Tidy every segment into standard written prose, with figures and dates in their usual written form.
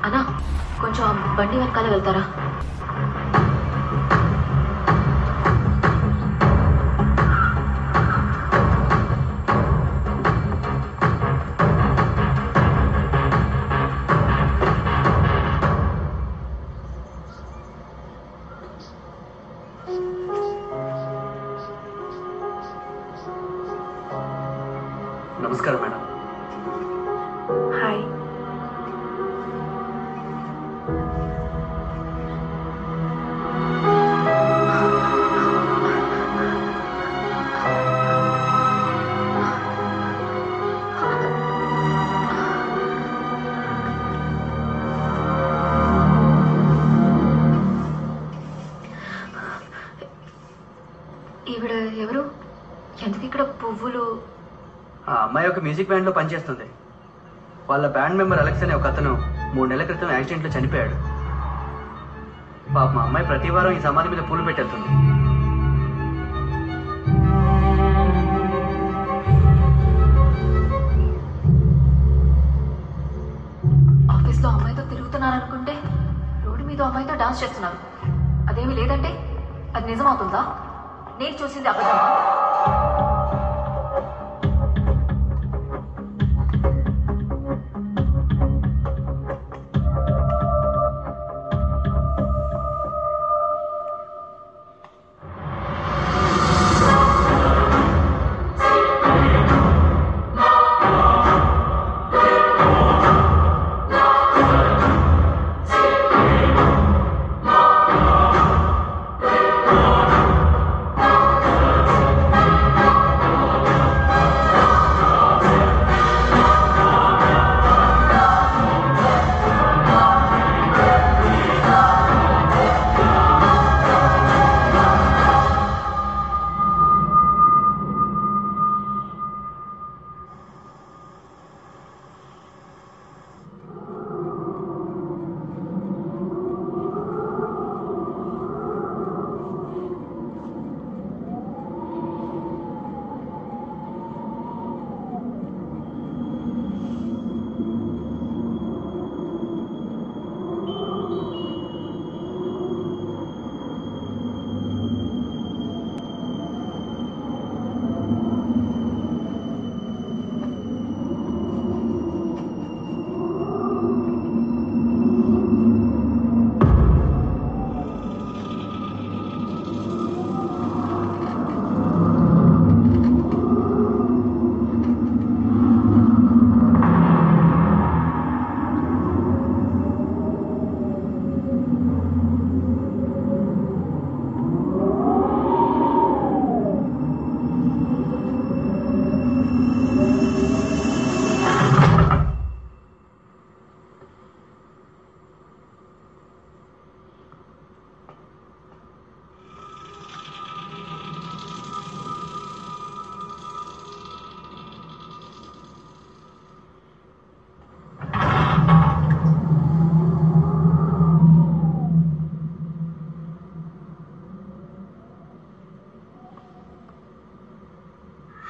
అన్నా కొంచెం బండి వెనకాల వెళ్తారా? నమస్కారం మేడం. హాయ్. ఈవిడ ఎవరు? ఎందుకు ఇక్కడ పువ్వులు? ఆ అమ్మాయి ఒక మ్యూజిక్ బ్యాండ్లో పనిచేస్తుంది. వాళ్ళ బ్యాండ్ మెంబర్ అలెక్స్ అనే ఒక అతను 3 నెలల క్రితం యాక్సిడెంట్లో చనిపోయాడు. పాప మా అమ్మాయి ప్రతి వారం ఈ సమాధి మీద పూలు పెట్టేస్తుంది. ఆఫీస్లో అమ్మాయితో తిరుగుతున్నారనుకుంటే రోడ్డు మీద అమ్మాయితో డాన్స్ చేస్తున్నారు. అదేమీ లేదంటే అది నిజమవుతుందా? నేను చూసింది అబద్ధమా?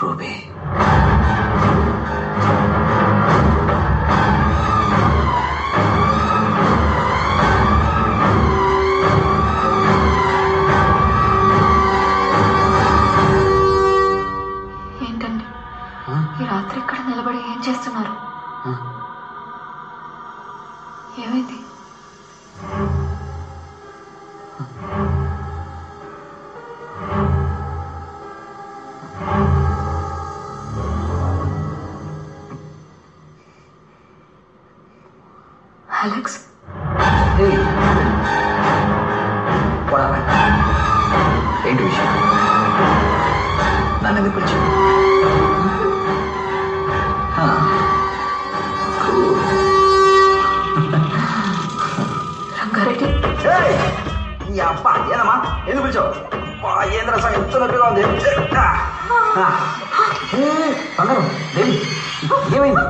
రూబీ, ఏంటండి ఈ రాత్రి ఇక్కడ నిలబడి ఏం చేస్తున్నారు? ఏమైంది? అలెక్స్, ఏంటి విషయం? నన్ను ఎందుకు పిలిచావు? రంగారెడ్డి, ఈ అబ్బా ఏనమ్మా ఎందుకు పిలిచావు? ఏంద్ర సార్ ఎంత నొప్పిగా ఉంది. బంగారం దేవి, ఏమైంది?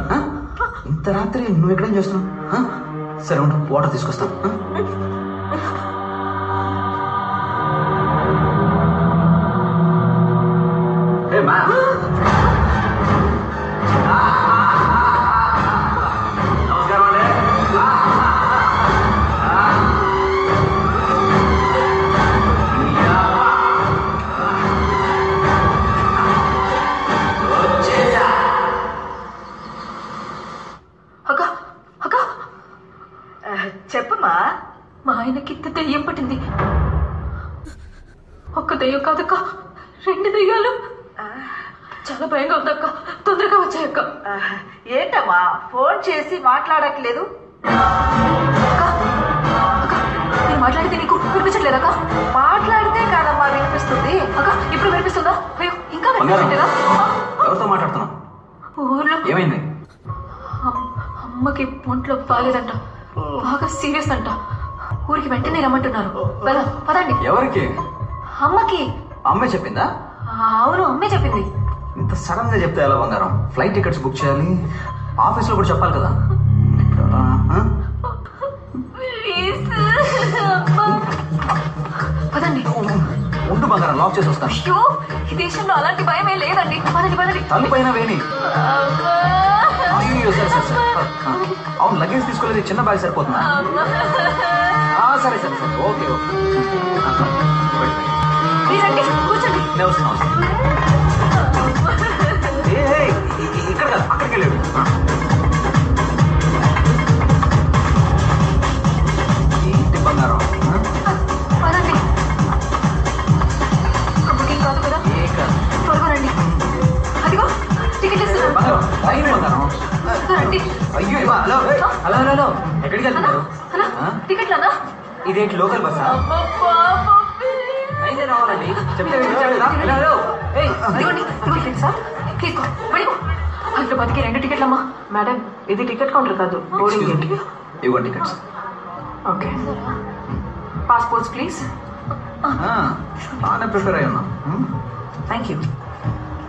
ఇంత రాత్రి నువ్వు ఎక్కడేం చేస్తున్నావు? సరే ఉండు, వాటర్ తీసుకొస్తాను. నమస్కారం అండి. చెప్పమ్మా. మా ఆయనకి ఇంత దెయ్యం పట్టింది. ఒక్క దెయ్యం కాదక్క, 2 దెయ్యాలు. చాలా భయంగా ఉందక్క, తొందరగా వచ్చాయక్క. ఏంటమ్మా ఫోన్ చేసి మాట్లాడట్లేదు? నేను మాట్లాడితే నీకు వినిపించట్లేదక్క? మాట్లాడితే కాదమ్మా వినిపిస్తుంది. అక్క ఇప్పుడు వినిపిస్తుందా? అయ్యో ఇంకా వినిపించట్లేదా? ఎవరితో మాట్లాడుతున్నా? ఊర్లో ఏమైంది? అమ్మకి ఒంట్లో బాగాలేదంట, బాగా సీరియస్ అంట. ఊరికి వెంటనే రమ్మంటున్నారు. పదండి. ఎవరికి? అమ్మకి. అమ్మే చెప్పిందా? అవును, అమ్మే చెప్పింది. ఇంత సడన్ గా చెప్తే ఎలా బంగారం? ఫ్లైట్ టికెట్స్ బుక్ చేయాలి, ఆఫీస్ లో కూడా చెప్పాలి కదా. పదండి. ఉండు బంగారం, లాక్ చేసి వస్తాను. అయ్యో, ఈ దేశంలో అలాంటి భయమే లేదండి. పదండి పదండి. తల్లి పైన వేణి. అయ్యో సరే సరే సరే. అవును, లగేజ్ తీసుకోలేదు, చిన్న బ్యాగ్ సరిపోతుందా? సరే సరే సరే, ఓకే ఓకే. మీరండి కూర్చోండి. నేను వస్తున్నాను. ఇక్కడ కాదు, అక్కడికి వెళ్ళాడు. ఏంటి బంగారం? పదండి. బుకింగ్ కాదు కదా? ఏ కాదు. త్వరగా రండి. అదిగో టికెట్ ఇస్తున్నాను. బంగారం టైం బంగారం. రండి. అయ్యో హలో హలో హలో హలో, ఎక్కడికి వెళ్తున్నారు? టికెట్లనా? ఇదేంటి లోకల్ బస్సా? అయితే రావాలండి, చెప్తే తీసుకో. హైదరాబాద్కి 2 టికెట్లమ్మా. మేడం ఇది టికెట్ కౌంటర్ కాదు, బోర్డింగ్ గేట్. ఇవ్వండి టికెట్స్. Okay, passports please. బాగానే ప్రిపేర్ అయి ఉన్నా. Thank you.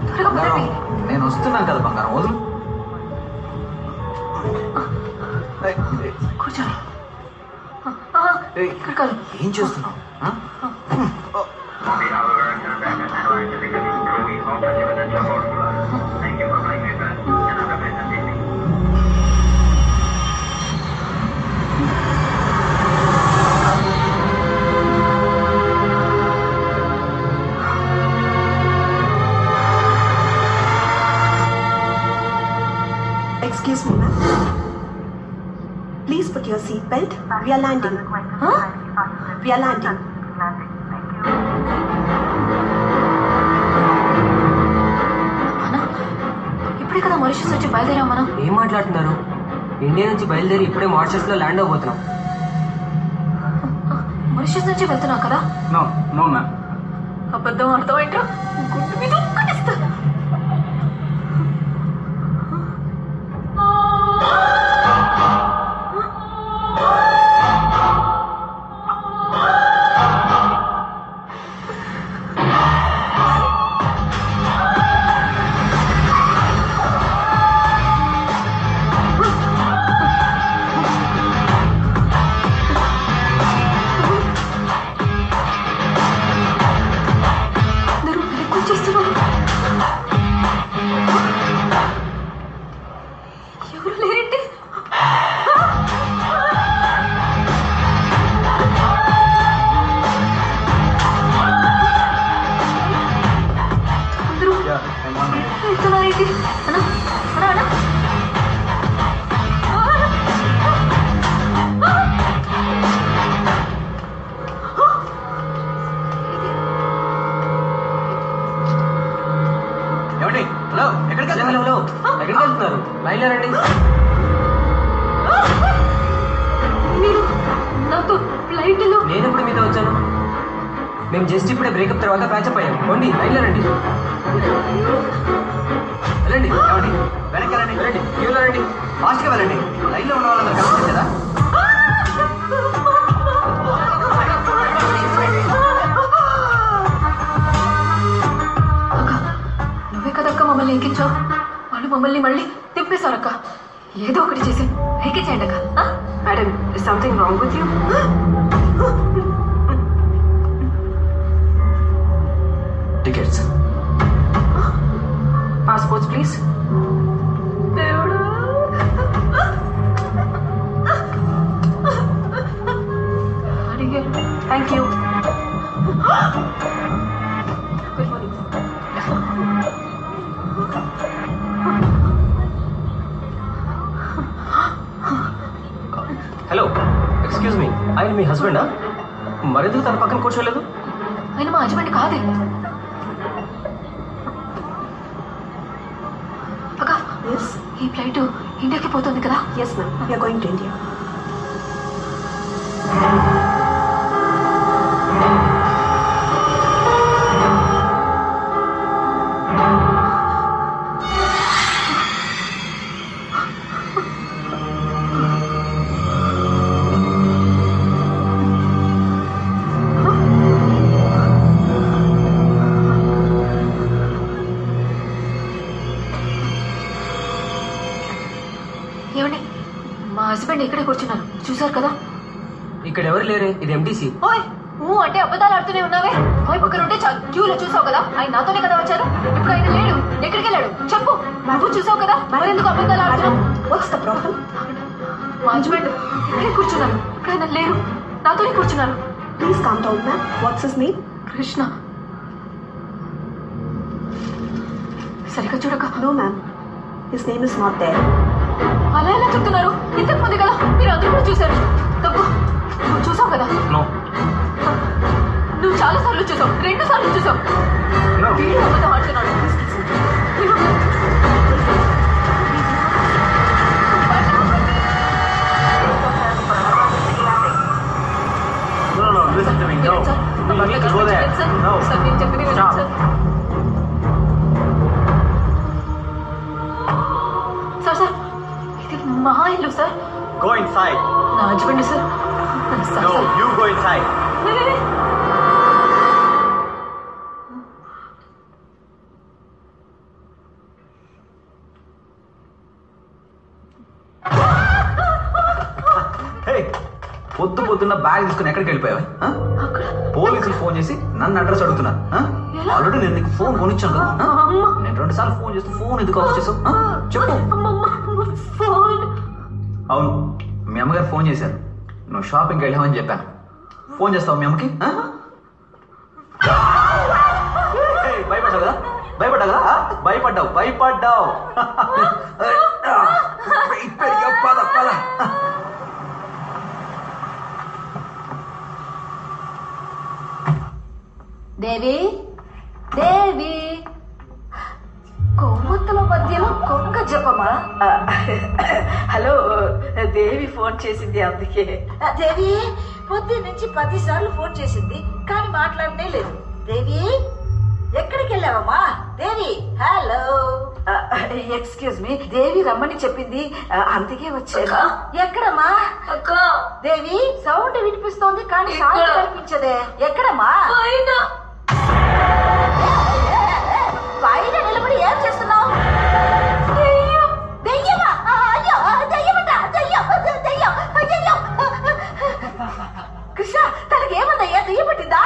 త్వరగా పదండి. నేను వస్తున్నాను కదా బంగారం, వదులు. కూర్చోండి. ఇక్కడ కాదు. ఏం చేస్తున్నావు? Excuse me, ma'am. Please put your seat belt. We are landing. Huh? We are landing. ఇప్పుడే కదా మారిషస్ వచ్చి బయలుదేరాం మనం. ఏం మాట్లాడుతున్నారు? ఇండియా నుంచి బయలుదేరి ఇప్పుడే మారిషస్ లో ల్యాండ్ అవబోతున్నాం. మారిషస్ నుంచి వెళ్తున్నాం కదా? No no ma'am. అబద్ధం అర్థమైంటా? గుడ్డు మీద ఒక్కటిస్తా. ఎవరు లేరండి. అందరూ వెళ్తున్నారేంటి? అన్నా అన్నా అన్నా. ఏమండి? హలో, ఎక్కడికి హలో వెళ్తున్నారు? హలో, ఎక్కడికి వెళ్తున్నారు? లైన్లో రండి. మీరు నాతో ఫ్లైట్లో. నేను ఎప్పుడు మీతో వచ్చాను? మేము జస్ట్ ఇప్పుడే బ్రేకప్ తర్వాత ప్యాచప్ అయ్యాం. పోండి, లైన్లో రండి. వెళ్ళండి. ఏమండి? వెనక్కి వెళ్ళండి. రండి, క్యూలో రండి. ఫాస్ట్గా వెళ్ళండి. లైన్లో ఉన్న వాళ్ళందరూ కనిపించదా? నువ్వే కదక్క మమ్మల్ని ఎక్కించావు. వాళ్ళు మమ్మల్ని మళ్ళీ తిప్పేశారక్క. ఏదో ఒకటి చేసి ఎక్కించేయండి అక్క. Madam is something wrong with you? Tickets. Passports please. దేవుడా. అడిగారు. Thank you. Good morning. Hello, excuse me, ఆయన మీ హస్బెండా? మరెందుకు తన పక్కన కూర్చోలేదు? ఆయన మా హస్బెండ్ కాదే. అక్క, Yes? ఈ ఫ్లైట్ ఇండియాకి పోతుంది కదా? Yes, ma'am. We are going to India. ఏమండి, మా హస్బెండ్ ఇక్కడే కూర్చున్నారు, చూసారు కదా? ఇక్కడ ఎవరు లేరే, ఇది ఎంటీసీ. ఓయ్, అంటే అబద్ధాలు ఆడుతూనే ఉన్నావే. ఓయ్, పక్కన ఉంటే చాలు. క్యూలో చూసావు కదా, ఆయన నాతోనే కదా వచ్చారు. ఇప్పుడు ఆయన లేడు, ఎక్కడికి వెళ్ళాడు చెప్పు. నువ్వు చూసావు కదా, మరెందుకు అబద్ధాలు ఆడుతున్నావు? What's the problem? మా హస్బెండ్ ఇక్కడే కూర్చున్నారు, ఇప్పుడు ఆయన లేరు, నాతోనే కూర్చున్నారు. Please calm down, ma'am. What's his name? Krishna. సరిగ్గా చూడక. No, ma'am. His name is not there. అలా ఎలా చెప్తున్నారు? ఇంతకు ముందు కదా మీరు అందరూ కూడా చూశారు. తప్పు, నువ్వు చూసావు కదా? నో నువ్వు చాలా సార్లు చూసావు, 2 సార్లు చూసావు. నో. వీడు అబద్ధం ఆడుతున్నాడు. No, listen to me. No. We need to go there. No. Sir, నేను చెప్పేది వినండి Stop. సార్. సార్, ఇది మా ఇల్లు సార్. Go inside. నా husband sir. Sir, No, sir. you go inside. లే, లే, లే. Hey, పొద్దున్న బ్యాగ్ తీసుకుని ఎక్కడికి వెళ్ళిపోయావు? అక్కడ పోలీసులు ఫోన్ చేసి నన్ను అడ్రస్ అడుగుతున్నారు. ఆల్రెడీ నేను నీకు ఫోన్ కొనిచ్చాను కదా. నేను 2 సార్లు ఫోన్ చేస్తే ఫోన్ ఎందుకు ఆఫ్ చేసావు? చెప్పు. ఫోన్. అవును, మీ అమ్మగారు ఫోన్ చేశారు, నువ్వు షాపింగ్కి వెళ్ళామని చెప్పాను. ఫోన్ చేస్తావు మీ అమ్మకి? భయపడ్డావు కదా? భయపడ్డావు. పద. దేవి, కొవ్వొత్తుల మధ్యలో కొంగ జపమా? హలో, దేవి ఫోన్ చేసింది అందుకే. దేవి పొద్దున్న నుంచి 10 సార్లు ఫోన్ చేసింది కానీ మాట్లాడనే లేదు. దేవి ఎక్కడికి వెళ్ళావమ్మా? దేవి, హలో. ఎక్స్క్యూజ్ మీ, దేవి రమ్మని చెప్పింది, అందుకే వచ్చాను. ఎక్కడమ్మా? అక్క, దేవి సౌండ్ వినిపిస్తోంది కానీ సౌండ్ కనిపించదే. ఎక్కడమ్మా? బయట నిలబడి ఏం చేస్తున్నావు? దెయ్యమా? అయ్యో, దెయ్యమట, దెయ్యం. కృష్ణ, తనకి ఏమందయ్యా? దెయ్యం పట్టిందా?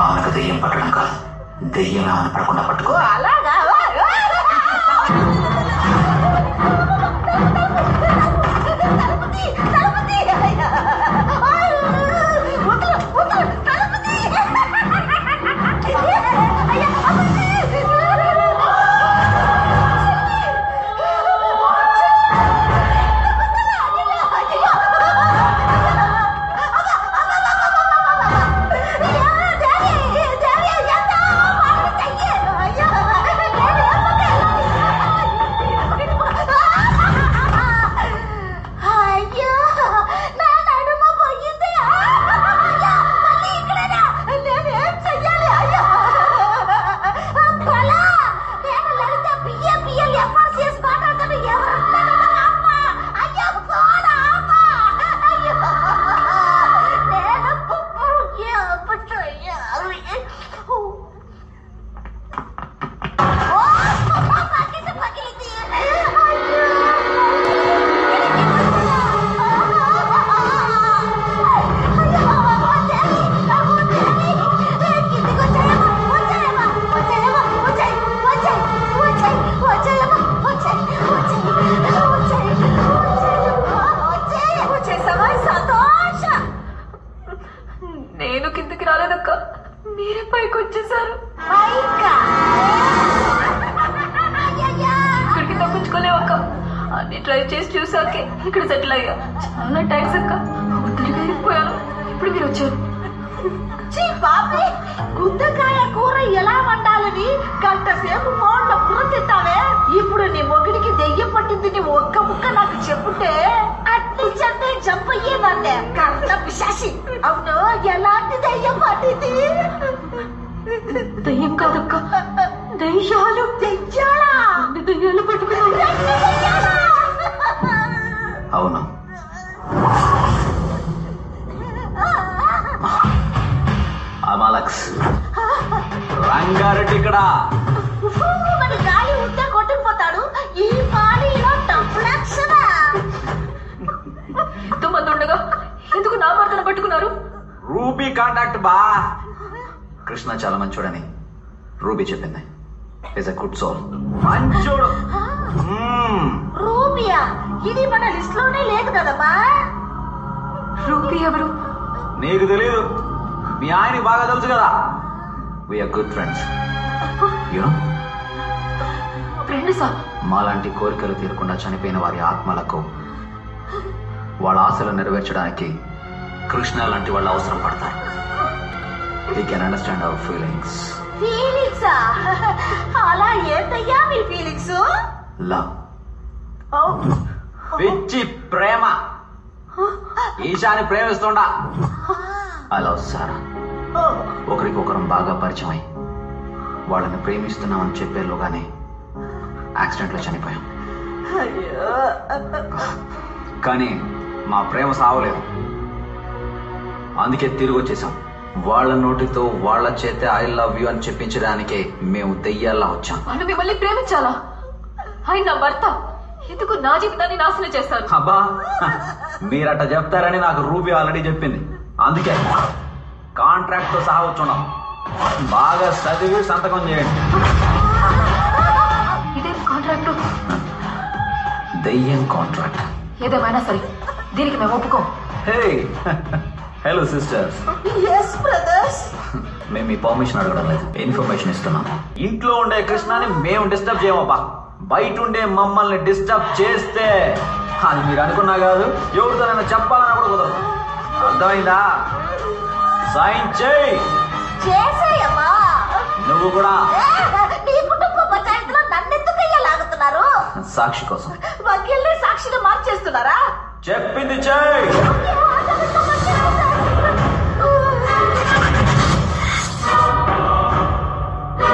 ఆమెకు దెయ్యం పట్టడం కాదు, దెయ్యం ఆమెను పడకుండా పట్టుకో. అలాగా? నేను కిందకి రాలేదక్క, మీరే పైకి వచ్చేసారు. ఇక్కడికి తప్పించుకోలేవక్క, అన్ని ట్రై చేసి చూసాకే ఇక్కడ సెటిల్ అయ్యా. చాలా థ్యాంక్స్ అక్క. ఒత్తిడిగా అయిపోయాను. ఇప్పుడు మీరు వచ్చారు. చీ పాపే, గుత్తకాయ కూర ఎలా వండాలని గంట సేపు ఫోన్లో పురతిస్తావే. ఇప్పుడు నీ మొగుడికి దెయ్యం పట్టింది నీ ఒక్క ముక్క నాకు చెప్పుంటే అట్ని చంటే చంపయ్యేదాన్నే. కర్త పిశాసి. అవును, ఎలాంటి దెయ్యం పట్టింది? దయ్యం కాదక్క, దయ్యాలు. దెయ్యాలా? దయ్యాలు పట్టుకున్నాను. అవును, అమాలక్స్. రంగారెడ్డి ఇక్కడ. మన గాలి ఉంటే కొట్టుకుపోతాడు. ఈ పానీలో డబ్బులక్షరా. ఎంతమంది ఉండగా ఎందుకు నా భర్తను పట్టుకున్నారు? రూబీ కాంటాక్ట్ బా. కృష్ణ చాలా మంచోడని రూబీ చెప్పింది. Is a good soul. మంచోడు. రూపియా, ఇది మన లిస్ట్ లోనే లేదు కదమ్మా. రూపీ ఎవరు? నీకు తెలీదు, మీ ఆయనకి బాగా తెలుసు కదా. We are good friends. యూనో, ఫ్రెండ్సా? మాలాంటి కోరికలు తీరకుండా చనిపోయిన వారి ఆత్మలకు వాళ్ళ ఆశలు నెరవేర్చడానికి కృష్ణ లాంటి వాళ్ళు అవసరం పడతారు. We can understand our feelings. ఫీలింగ్సా? అలా ఏంటయ్యా మీ ఫీలింగ్స్? లవ్, పిచ్చి ప్రేమ. ఈశాని ప్రేమిస్తుండా. I love Sara. ఒకరికొకరం బాగా పరిచయం అయి వాళ్ళని ప్రేమిస్తున్నామని చెప్పేలోగానే యాక్సిడెంట్ లో చనిపోయాం. కానీ మా ప్రేమ సావలేదు. అందుకే తిరిగి వచ్చేసాం. వాళ్ళ నోటితో వాళ్ళ చేతే ఐ లవ్ యూ అని చెప్పించడానికే మేము దెయ్యాల్లా వచ్చాం. వాళ్ళు మిమ్మల్ని ప్రేమించాలా? ఆయన నా భర్త, ఎందుకు నా జీవితాన్ని నాశనం చేస్తారు? అబ్బా, మీరట చెప్తారని నాకు రూబీ ఆల్రెడీ చెప్పింది. అందుకే కాంట్రాక్ట్ తో సహా వచ్చున్నాం. బాగా చదివి సంతకం చేయండి. ఇదే కాంట్రాక్టు? దెయ్యం కాంట్రాక్ట్. ఏదేమైనా సరే, దీనికి మేము ఒప్పుకోం. Hey, hello sisters. Yes brothers. మేము మీ పర్మిషన్ అడగడం లేదు, ఇన్ఫర్మేషన్ ఇస్తున్నాం. ఇంట్లో ఉండే కృష్ణని మేము డిస్టర్బ్ చేయమబ్బా. బయట ఉండే మమ్మల్ని డిస్టర్బ్ చేస్తే అది మీరు అనుకున్నా కాదు, ఎవరితోనైనా చెప్పాలన్నా కూడా కుదరదు. అర్థమైందా? సైన్ చేయి. చేసేయమ్మా. నువ్వు కూడా. నీ కుటుంబ పంచాయతీలో నన్నెందుకయ్యా లాగుతున్నారు? సాక్షి కోసం. వకీల్ని సాక్షిగా మార్చేస్తున్నారా? చెప్పింది చేయి.